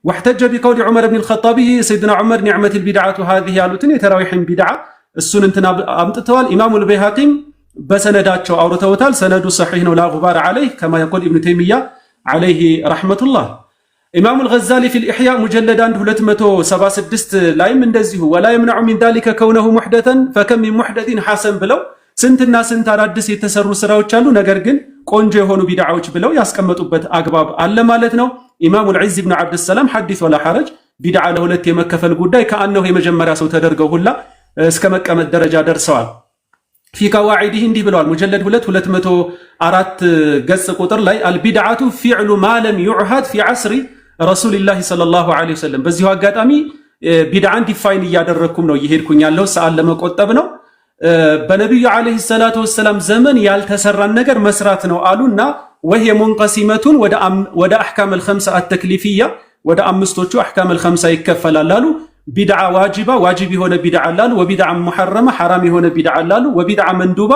واحتج بقول عمر بن الخطاب سيدنا عمر نعمة البدعة هذه ያሉትን የተራዊሕን ቢድዓ እሱን እንትና አምጥተዋል። ኢማሙ አልበይሃቂም በሰነዳቸው አውርተውታል። ሰነዱ ሰሒህ ነው ላ ጉባር ዐለይህ ከማ የቁል ኢብኑ ተይሚያ ዐለይህ ረሕመቱላህ። ኢማሙ አልገዛሊ ፊል ኢሕያ ሙጀለድ 276 ላይም እንደዚሁ ወላ የምነዑ ሚን ዛሊከ ከውነሁ ሙሕደተን ፈከም ሚን ሙሕደቲን ሐሰን ብለው ስንትና ስንት አዳዲስ የተሰሩ ስራዎች አሉ፣ ነገር ግን ቆንጆ የሆኑ ቢድዓዎች ብለው ያስቀመጡበት አግባብ አለ ማለት ነው። ኢማሙ አልዒዝ ኢብኑ አብዱሰላም ሐዲስ ወላ ሐረጅ ቢድዓ ለሁለት የመከፈል ጉዳይ ከአነሁ የመጀመሪያ ሰው ተደርገው ሁላ እስከ መቀመጥ ደረጃ ደርሰዋል። ፊ ቀዋዒዲህ እንዲህ ብለዋል። ሙጀለድ 204 ገጽ ቁጥር ላይ አልቢድዓቱ ፊዕሉ ማ ለም ዩዕሃድ ፊ ዐስሪ ረሱሊላሂ ሰለላሁ ዐለይሂ ወሰለም። በዚሁ አጋጣሚ ቢድዓን ዲፋይን እያደረግኩም ነው እየሄድኩኝ ያለው ሰዓት ለመቆጠብ ነው። በነቢዩ ዐለይሂ ሰላቱ ወሰላም ዘመን ያልተሰራን ነገር መስራት ነው አሉና ወህየ ሙንቀሲመቱን ወደ አሕካመል ኸምሳ አተክሊፊያ ወደ አምስቶቹ አሕካመል ኸምሳ ይከፈላል አሉ። ቢድዓ ዋጅባ ዋጅብ የሆነ ቢድዓ አላሉ። ወቢድዓ ሙሐረመ ሐራም የሆነ ቢድዓ አላሉ። ወቢድዓ መንዱባ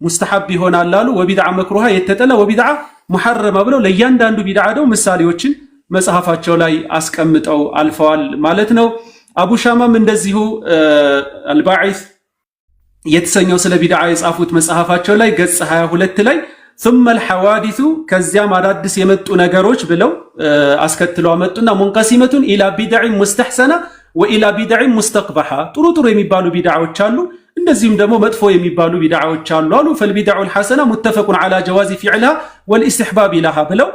ሙስተሐብ ይሆናል አሉ። ወቢድዓ መክሩሃ የተጠላ ወቢድዓ ሙሐረመ ብለው ለእያንዳንዱ ቢድዓ ደው ምሳሌዎችን መጽሐፋቸው ላይ አስቀምጠው አልፈዋል ማለት ነው። አቡ ሻማም እንደዚሁ አልባዒስ የተሰኘው ስለ ቢድዓ የጻፉት መጽሐፋቸው ላይ ገጽ 22 ላይ ثم الحوادث ከዚያም አዳዲስ የመጡ ነገሮች ብለው አስከትለው አመጡና ሙንቀሲመቱን ኢላ ቢድዕ ሙስተሕሰና ወኢላ ቢድዕ ሙስተቅበሐ ጥሩ የሚባሉ ቢድዓዎች አሉ እንደዚህም ደግሞ መጥፎ የሚባሉ ቢድዓዎች አሉ አሉ فالبدع الحسنه متفق على جواز فعلها والاستحباب لها ብለው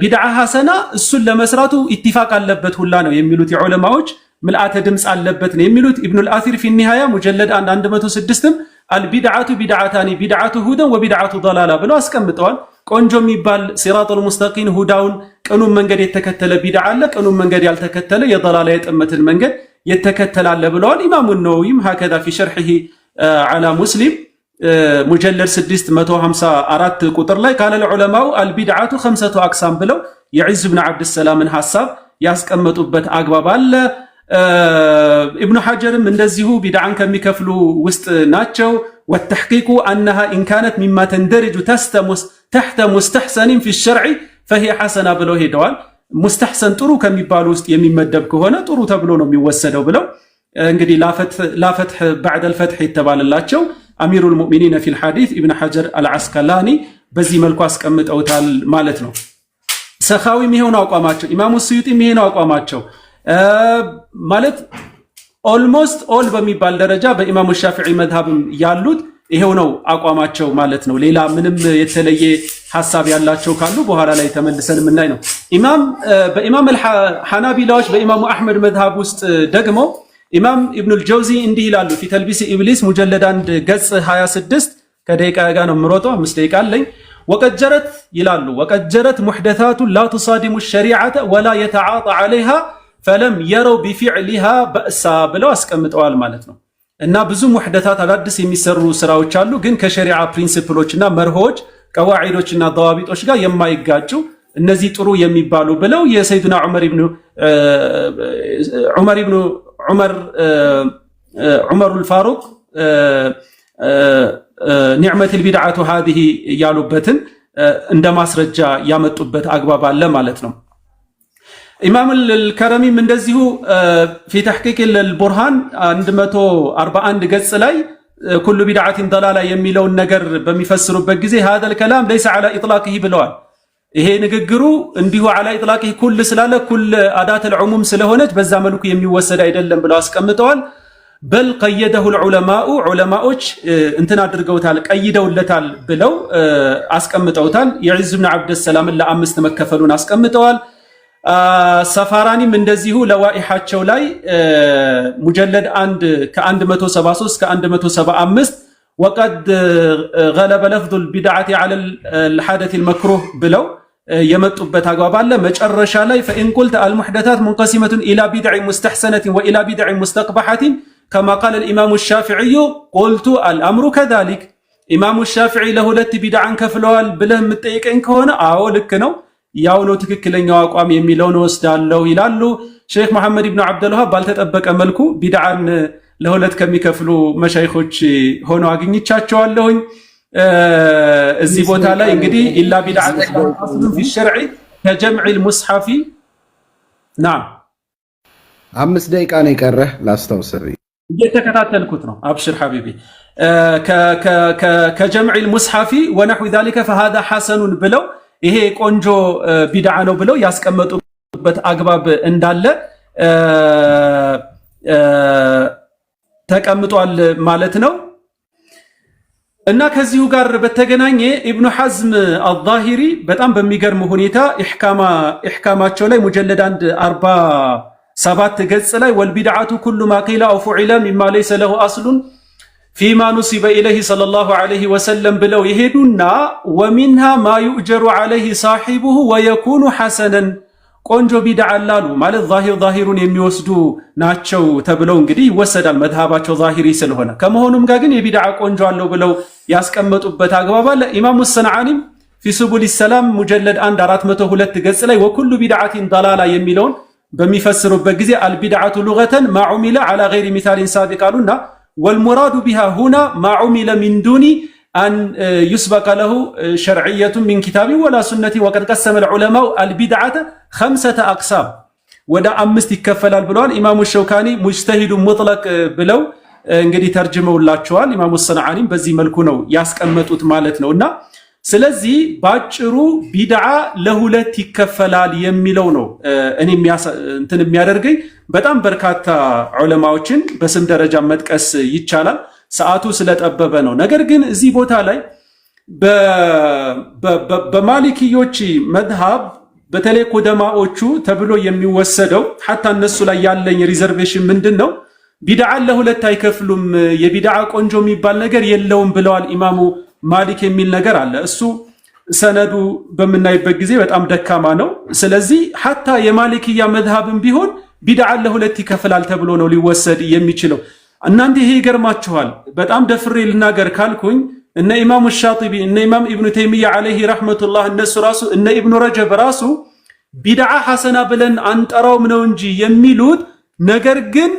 ቢድዓ ሐሰና እሱን ለመስራቱ ኢትፋቅ አለበት ሁላ ነው የሚሉት የዑለማዎች ምልአተ ድምጽ አለበት ነው የሚሉት ኢብኑ አልአሲር في النهايه مجلد 106 البدعه بدعتان بدعه هدى وبدعه ضلاله ብለው አስቀምጠዋል ቆንጆ የሚባል ሲራጡል ሙስተቂም ሁዳውን ቀኑን መንገድ የተከተለ ቢድዓ አለ ቀኑን መንገድ ያልተከተለ የضلاله የጥመትን መንገድ የተከተላለ ብለዋል ኢማሙ ነወዊም هكذا في شرحه على مسلم مجلد 654 ቁጥር ላይ قال العلماء البدعه خمسه اقسام ብለው የዒዝ ኢብኑ አብዱሰላምን ሐሳብ ያስቀመጡበት አግባብ አለ ኢብኑ ሐጀርም እንደዚሁ ቢድዓን ከሚከፍሉ ውስጥ ናቸው والتحقيق انها ان كانت مما تندرج تحت مستحسن في الشرع فهي حسنه ብለው ሄደዋል ሙስተሕሰን ጥሩ ከሚባሉ ውስጥ የሚመደብ ከሆነ ጥሩ ተብሎ ነው የሚወሰደው ብለው እንግዲህ ላፈትህ بعد الفتح የተባለላቸው አሚሩል ሙእሚኒን في الحديث ابن حجر العسقلاني በዚህ መልኩ አስቀምጠውታል ማለት ነው ሰኻዊ የሚሆነው አቋማቸው ኢማሙ ስዩጢ የሚሆነው አቋማቸው ማለት ኦልሞስት ኦል በሚባል ደረጃ በኢማሙ ሻፊዒ መዝሐብም ያሉት ይሄው ነው አቋማቸው ማለት ነው ሌላ ምንም የተለየ ሐሳብ ያላቸው ካሉ በኋላ ላይ ተመልሰን ምናይ ነው በኢማም الحنابلة በኢማሙ አህመድ መዝሐብ ውስጥ ደግሞ ኢማም ኢብኑ አልጀውዚ እንዲህ ይላሉ في تلبيس ابليس مجلد 1 ገጽ 26 ከደቂቃ ጋር ነው ምሮጠው 5 ደቂቃ አለኝ وقد جرت محدثات لا تصادم الشريعه ولا يتعاطى عليها فلم يروا بفعلها بأسا ብለው አስቀምጠዋል ማለት ነው እና ብዙ ሙህደታት አዳዲስ የሚሰሩ ስራዎች አሉ ግን ከሸሪዓ ፕሪንሲፕሎችና መርሆች ቀዋዒዶችና ضوابطዎች ጋር የማይጋጩ እነዚህ ጥሩ የሚባሉ ብለው የሰይዱና ዑመር الفاروق نعمة البدعة هذه ያሉበትን እንደ ማስረጃ ያመጡበት አግባብ አለ ማለት ነው ኢማም አልከረሚ እንደዚሁ في تحقيق البرهان 141 ገጽ ላይ كل بدعة ضلالة የሚለውን ነገር በሚፈስሩበት ጊዜ هذا الكلام ليس على اطلاقه ብለዋል ይሄ ንግግሩ እንዲሁ على اطلاقه ኩል ስላለ ኩል አዳት العموم ስለሆነች በዛ መልኩ የሚወሰድ አይደለም ብለው አስቀምጠዋል بل قيده العلماء علماءዎች እንትን አድርገውታል ቀይደውለታል ብለው አስቀምጠውታል የዒዝ ኢብኑ አብዱሰላም ለአምስት መከፈሉን አስቀምጠዋል ሰፋራኒም እንደዚሁ ለዋኢሐቸው ላይ ሙጀለድ 1 ከ173 ከ175 وقد غلب لفظ البدعه على الحدث المكروه ብለው የመጡበት አግባብ አለ መጨረሻ ላይ فإن قلت المحدثات منقسمة إلى بدع مستحسنة وإلى بدع مستقبحة كما قال الإمام الشافعي قلت الأمر كذلك إمام الشافعي له ሁለት ቢድዓን ከፍለዋል ብለህ የምትጠይቀኝ ከሆነ አዎ ልክ ነው ያው ነው ትክክለኛው አቋም የሚለው ነው ወስዳለው ይላሉ ሼክ መሐመድ ኢብኑ አብዱል ወሃብ ባልተጠበቀ መልኩ ቢድዓን ለሁለት ከሚከፍሉ መሻይኾች ሆኖ አግኝቻቸዋለሁኝ እዚህ ቦታ ላይ እንግዲህ ኢላ ቢድዓት አስሉ في الشرع كجمع المصحف نعم 5 ደቂቃ ነው የቀረህ ላስታውስልኝ እየተከታተልኩት ነው አብሽር ሐቢቢ كجمع المصحف ونحو ذلك فهذا حسن ብለው ይሄ ቆንጆ ቢድዓ ነው ብለው ያስቀመጡበት አግባብ እንዳለ ተቀምጧል ማለት ነው እና ከዚሁ ጋር በተገናኘ ኢብኑ ሐዝም አልዛሂሪ በጣም በሚገርም ሁኔታ ኢህካማቸው ላይ ሙጀለድ 147 ገጽ ላይ ወልቢድዓቱ ኩሉ ማ ቂለ አው ፉዒለ ሚማ ለይሰ ለሁ አስሉን ፊማ ኑሲበ ኢለይሂ ሰለላሁ ዐለይሂ ወሰለም ብለው ይሄዱና ወሚንሃ ማ ዩእጀሩ ዐለይሂ ሳሒቡሁ ወየኩኑ ሐሰነን ቆንጆ ቢድዓ አላሉ ማለት ዛሂሩን የሚወስዱ ናቸው ተብለው እንግዲህ ይወሰዳል መዝሐባቸው ዛሂሪ ስለሆነ ከመሆኑም ጋር ግን የቢድዓ ቆንጆ አለው ብለው ያስቀመጡበት አግባብ አለ ኢማሙ ሰንዓኒም في سبل السلام مجلد 402 ገጽ ላይ ወኩሉ ቢድዓቲን ضلالا የሚለውን በሚፈስሩበት ጊዜ البدعة لغة ما عمل على غير مثال سابق አሉና والمراد بها هنا ما عمل من دون أن يسبق له شرعية من كتاب ولا سنة وقد قسم العلماء البدعة 5 أقسام ودا 5 ይከፈላል ብለዋል ኢማሙ ሸውካኒ ሙጅተሂዱ ሙጥለቅ ብለው እንግዲህ ተርጅመውላቸዋል ኢማሙ ሰንዓኒ በዚህ መልኩ ነው ያስቀመጡት ማለት ነውና ስለዚህ ባጭሩ ቢድዓ ለሁለት ይከፈላል የሚለው ነው እኔ እንትን የሚያደርገኝ። በጣም በርካታ ዑለማዎችን በስም ደረጃ መጥቀስ ይቻላል፣ ሰዓቱ ስለጠበበ ነው። ነገር ግን እዚህ ቦታ ላይ በማሊክዮች መዝሃብ በተለይ ቁደማዎቹ ተብሎ የሚወሰደው ሐታ እነሱ ላይ ያለኝ ሪዘርቬሽን ምንድነው? ቢድዓን ለሁለት አይከፍሉም፣ የቢድዓ ቆንጆ የሚባል ነገር የለውም ብለዋል ኢማሙ ማሊክ የሚል ነገር አለ። እሱ ሰነዱ በምናይበት ጊዜ በጣም ደካማ ነው። ስለዚህ ሐታ የማሊክያ መዝሃብም ቢሆን ቢድዓን ለሁለት ይከፍላል ተብሎ ነው ሊወሰድ የሚችለው። እናንተ ይሄ ይገርማችኋል። በጣም ደፍሬ ልናገር ካልኩኝ እነ ኢማሙ ሻጢቢ እነ ኢማም ኢብኑ ተይሚያ አለይሂ ረሕመቱላህ እነሱ ራሱ እነ ኢብኑ ረጀብ ራሱ ቢድዓ ሐሰና ብለን አንጠራውም ነው እንጂ የሚሉት ነገር ግን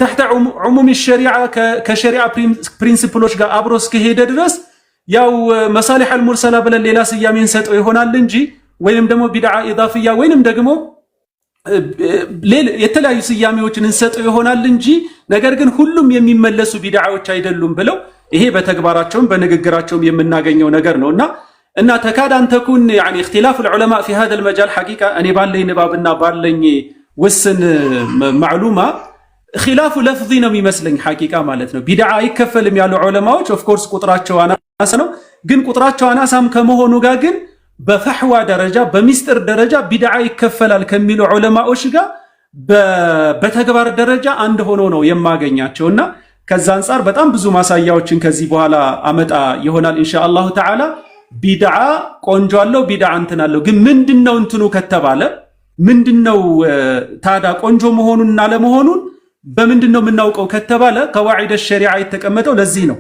ተሕተ ዑሙም ሸሪዓ ከሸሪዓ ፕሪንሲፕሎች ጋር አብሮ እስከሄደ ድረስ ያው መሳሊሕ አልሙርሰላ ብለን ሌላ ስያሜ እንሰጠው ይሆናል እንጂ ወይንም ደግሞ ቢድዓ ኢዳፊያ ወይንም ደግሞ የተለያዩ ስያሜዎችን እንሰጠው ይሆናል እንጂ ነገር ግን ሁሉም የሚመለሱ ቢድዓዎች አይደሉም ብለው ይሄ በተግባራቸውም በንግግራቸውም የምናገኘው ነገር ነውና እና ተካድ አን ተኩን يعني اختلاف العلماء في هذا المجال حقيقه እኔ ባለኝ ንባብና ባለኝ ውስን ማዕሉማ ኺላፉ ለፍዚ ነው የሚመስለኝ ሐቂቃ ማለት ነው። ቢድዓ አይከፈልም ያሉ ዑለማዎች ኦፍ ኮርስ ቁጥራቸው አናሳ ነው። ግን ቁጥራቸው አናሳም ከመሆኑ ጋር ግን በፈህዋ ደረጃ በሚስጥር ደረጃ ቢድዓ ይከፈላል ከሚሉ ዑለማዎች ጋር በተግባር ደረጃ አንድ ሆኖ ነው የማገኛቸውና ከዛ አንፃር በጣም ብዙ ማሳያዎችን ከዚህ በኋላ አመጣ ይሆናል ኢንሻአላሁ ተዓላ። ቢድዓ ቆንጆ አለው፣ ቢድዓ እንትን አለው። ግን ምንድነው እንትኑ ከተባለ ምንድነው ታዳ ቆንጆ መሆኑንና ለመሆኑን በምንድነው የምናውቀው ከተባለ ቀዋዒድ ሸሪዓ የተቀመጠው ለዚህ ነው።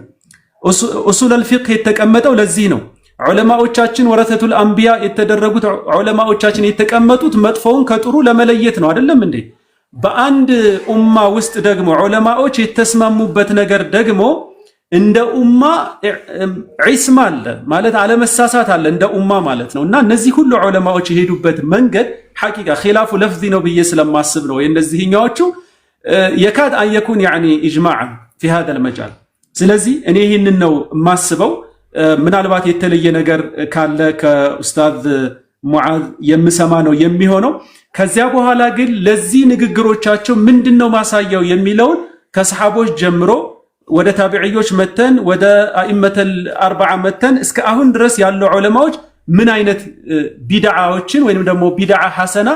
ኡሱል አልፊቅህ የተቀመጠው ለዚህ ነው። ዑለማዎቻችን ወረተቱል አንቢያ የተደረጉት ዑለማዎቻችን የተቀመጡት መጥፎውን ከጥሩ ለመለየት ነው አይደለም እንዴ? በአንድ ኡማ ውስጥ ደግሞ ዑለማዎች የተስማሙበት ነገር ደግሞ እንደ ኡማ ዒስማ አለ ማለት አለመሳሳት አለ እንደ ኡማ ማለት ነውና እነዚህ ሁሉ ዑለማዎች የሄዱበት መንገድ ሐቂቃ ኺላፉ ለፍዚ ነው ብዬ ስለማስብ ነው የነዚህኛዎቹ የካድ አን የኩን ያኒ ኢጅማዕ في هذا المجال። ስለዚህ እኔ ይህንን ነው የማስበው። ምናልባት የተለየ ነገር ካለ ከኡስታዝ ሙዓዝ የምሰማ ነው የሚሆነው። ከዚያ በኋላ ግን ለዚህ ንግግሮቻቸው ምንድነው ማሳያው የሚለውን ከሰሃቦች ጀምሮ ወደ ታቢዒዎች መተን ወደ አኢመተል አርበዓ መተን እስከ አሁን ድረስ ያሉ ዑለማዎች ምን አይነት ቢድዓዎችን ወይንም ደግሞ ቢድዓ ሐሰና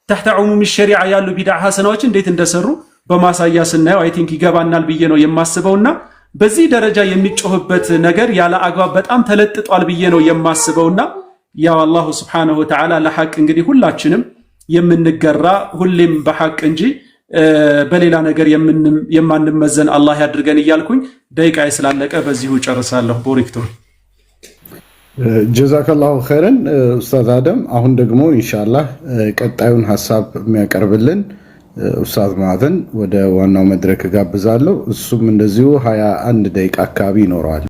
ተሕተ ዑሙም ሸሪዓ ያሉ ቢድዓ ሐሰናዎች እንዴት እንደሰሩ በማሳያ ስናየው አይ ቲንክ ይገባናል ብዬ ነው የማስበውና በዚህ ደረጃ የሚጮህበት ነገር ያለ አግባብ በጣም ተለጥጧል ብዬ ነው የማስበውና ያው አላሁ ሱብሓነሁ ወተዓላ ለሐቅ እንግዲህ ሁላችንም የምንገራ ሁሌም በሐቅ እንጂ በሌላ ነገር የማንመዘን አላህ ያድርገን እያልኩኝ ደቂቃዬ ስላለቀ በዚሁ ጨርሳለሁ። ቦሪክቶ ጀዛከላሁ ኸይረን ኡስታዝ አደም። አሁን ደግሞ ኢንሻአላህ ቀጣዩን ሐሳብ የሚያቀርብልን ኡስታዝ ሙዓዝን ወደ ዋናው መድረክ ጋብዛለሁ። እሱም እንደዚሁ 21 ደቂቃ አካባቢ ይኖረዋል።